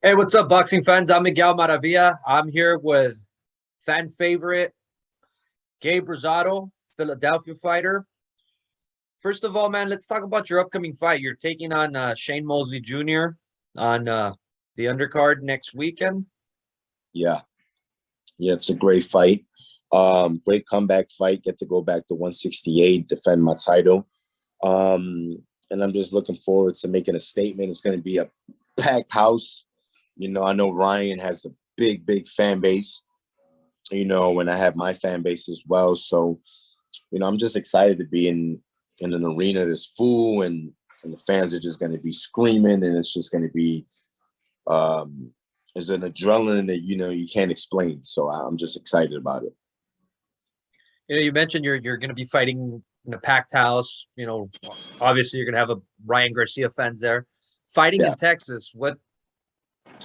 Hey, what's up, boxing fans? I'm Miguel Maravilla. I'm here with fan favorite Gabe Rosado, Philadelphia fighter. First of all, man, let's talk about your upcoming fight. You're taking on Shane Mosley Jr. on the undercard next weekend. Yeah, yeah, it's a great fight. Great comeback fight. Get to go back to 168, defend my title. And I'm just looking forward to making a statement. It's going to be a packed house. I know Ryan has a big fan base, and I have my fan base as well. So, I'm just excited to be in an arena that's full and the fans are just going to be screaming, and it's just going to be there's an adrenaline that you can't explain. So I'm just excited about it. You mentioned you're going to be fighting in a packed house. Obviously you're going to have a Ryan Garcia fans there. Fighting Yeah, in Texas, what's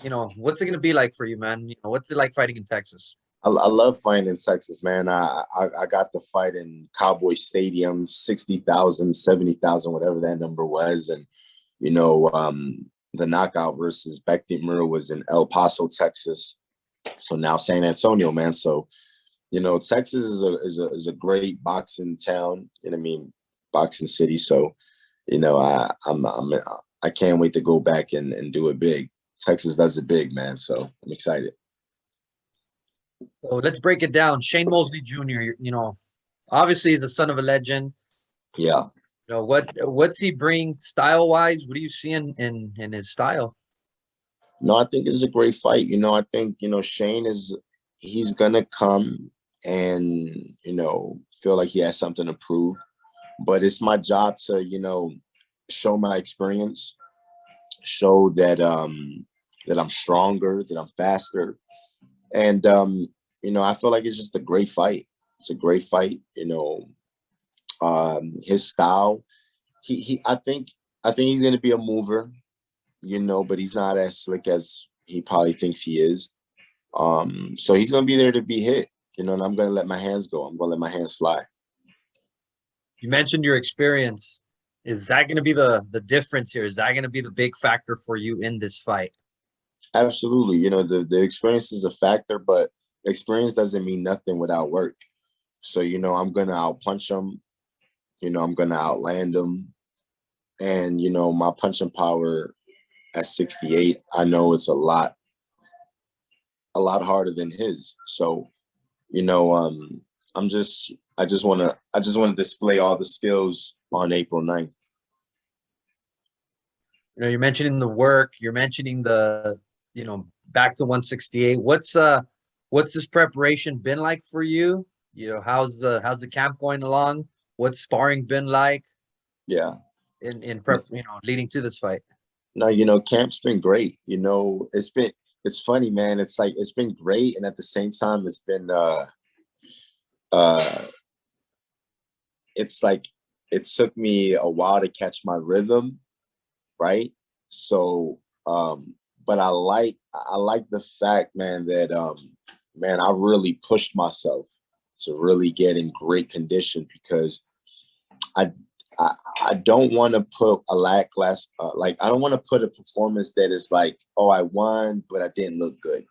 it going to be like for you, man? What's it like fighting in Texas? I love fighting in Texas, man. I got to fight in Cowboy Stadium, 60,000, 70,000, whatever that number was, and you know the knockout versus Beckett was in El Paso, Texas. So now San Antonio, man. So Texas is a great boxing town. Boxing city. So I can't wait to go back and do it big. Texas does it big, man. So I'm excited. So let's break it down. Shane Mosley Jr., obviously he's the son of a legend. Yeah. What's he bring style wise? What do you see in his style? No, I think it's a great fight. I think, Shane he's gonna come and, feel like he has something to prove. But it's my job to, show my experience, show that I'm stronger, that I'm faster. And I feel like it's just a great fight. It's a great fight. His style, I think he's gonna be a mover, but he's not as slick as he probably thinks he is. So he's gonna be there to be hit, and I'm gonna let my hands go. I'm gonna let my hands fly. You mentioned your experience. Is that going to be the difference here? Is that going to be the big factor for you in this fight? Absolutely. The experience is a factor, but experience doesn't mean nothing without work. So, I'm gonna outpunch him, I'm gonna outland him. And, my punching power at 68, I know it's a lot harder than his. So, you know, I just want to display all the skills on April 9th. You're mentioning the work. You're mentioning back to 168. What's this preparation been like for you? How's the camp going along? What's sparring been like Yeah. in prep? Leading to this fight. No, camp's been great. It's funny, man. It's like it's been great, and at the same time, uh it's like it took me a while to catch my rhythm, right? So, but I like the fact, man, that man, I really pushed myself to really get in great condition because I I, I don't want to put a lackluster like I don't want to put a performance that is like, oh, I won, but I didn't look good.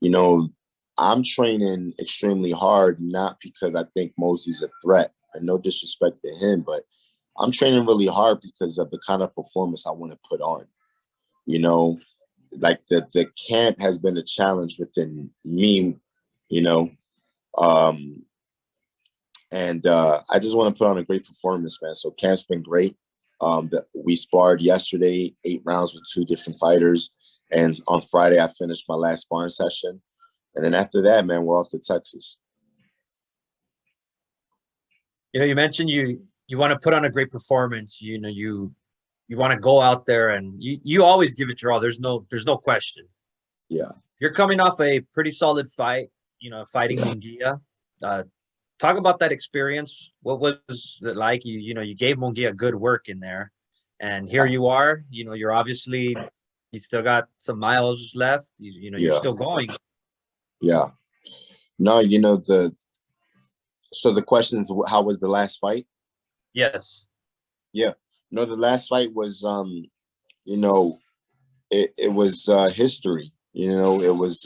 You know, I'm training extremely hard, not because I think Mosey's a threat, and no disrespect to him, but I'm training really hard because of the kind of performance I want to put on. You know, like the camp has been a challenge within me, you know. Um, and I just want to put on a great performance, man. So camp's been great. We sparred yesterday, 8 rounds with two different fighters, and on Friday I finished my last sparring session, and then after that, man, we're off to Texas. You mentioned you want to put on a great performance. You want to go out there and you always give it your all. There's no question. Yeah, You're coming off a pretty solid fight. Fighting yeah, Munguia. Uh, Talk about that experience. What was it like? You gave Munguia good work in there, and here you are. You still got some miles left. You're yeah, still going. yeah. No, so the question is, how was the last fight? Yes. Yeah, no, the last fight was, you know, it was history. You know, it was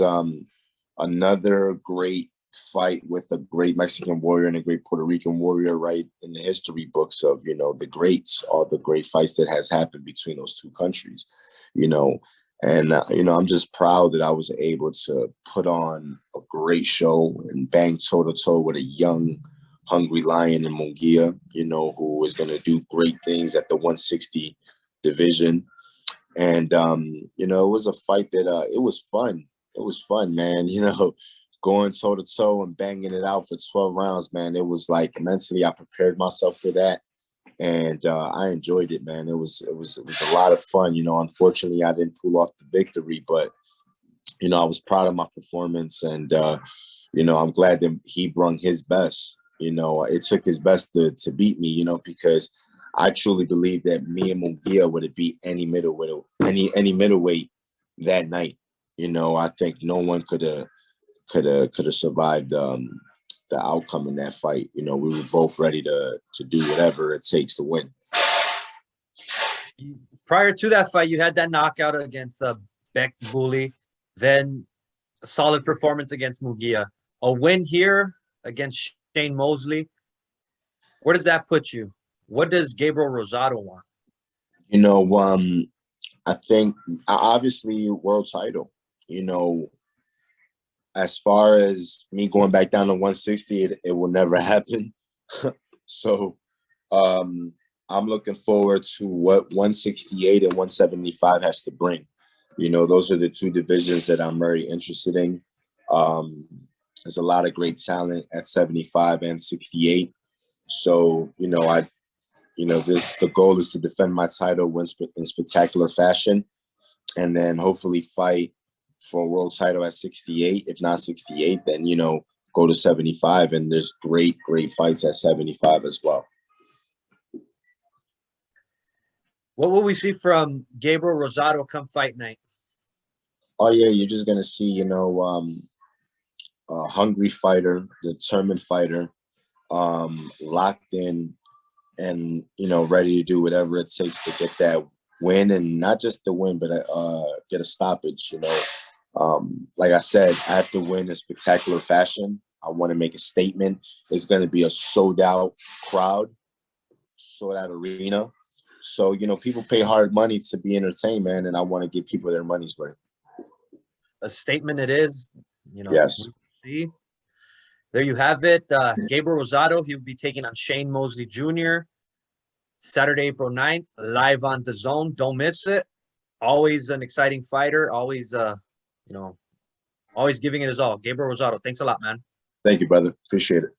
another great fight with a great Mexican warrior and a great Puerto Rican warrior, right, in the history books of, you know, the greats, all the great fights that has happened between those two countries, you know. And, you know, I'm just proud that I was able to put on a great show and bang toe-to-toe with a young, hungry lion in Munguia, you know, who is going to do great things at the 160 division. And, you know, it was a fight that it was fun. It was fun, man. You know, going toe to toe and banging it out for 12 rounds, man. It was like mentally, I prepared myself for that, and I enjoyed it, man. It was a lot of fun. You know, unfortunately, I didn't pull off the victory, but you know, I was proud of my performance, and you know, I'm glad that he brung his best. You know, it took his best to beat me. You know, because I truly believe that me and Munguia would have beat any middleweight, any middleweight that night. You know, I think no one could have survived the outcome in that fight. You know, we were both ready to do whatever it takes to win. Prior to that fight, you had that knockout against Beck Bully, then a solid performance against Munguia. A win here against Shane Mosley. Where does that put you? What does Gabriel Rosado want? You know, I think obviously world title. You know, as far as me going back down to 160, it will never happen. So I'm looking forward to what 168 and 175 has to bring. You know, those are the two divisions that I'm very interested in. There's a lot of great talent at 75 and 68. So, you know, the goal is to defend my title in spectacular fashion, and then hopefully fight for a world title at 68. If not 68, then, you know, go to 75. And there's great fights at 75 as well. What will we see from Gabriel Rosado come fight night? Oh yeah, you're just gonna see, you know, a hungry fighter, determined fighter, locked in, and, you know, ready to do whatever it takes to get that win, and not just the win, but get a stoppage. You know, like I said, I have to win in spectacular fashion. I want to make a statement. It's going to be a sold out crowd, sold out arena. So, you know, people pay hard money to be entertained, man, and I want to give people their money's worth. A statement it is. You know, yes. See, there you have it. Gabriel Rosado, he'll be taking on Shane Mosley Jr. Saturday, April 9th, live on DAZN. Don't miss it. Always an exciting fighter. Always, you know, always giving it his all. Gabriel Rosado, thanks a lot, man. Thank you, brother. Appreciate it.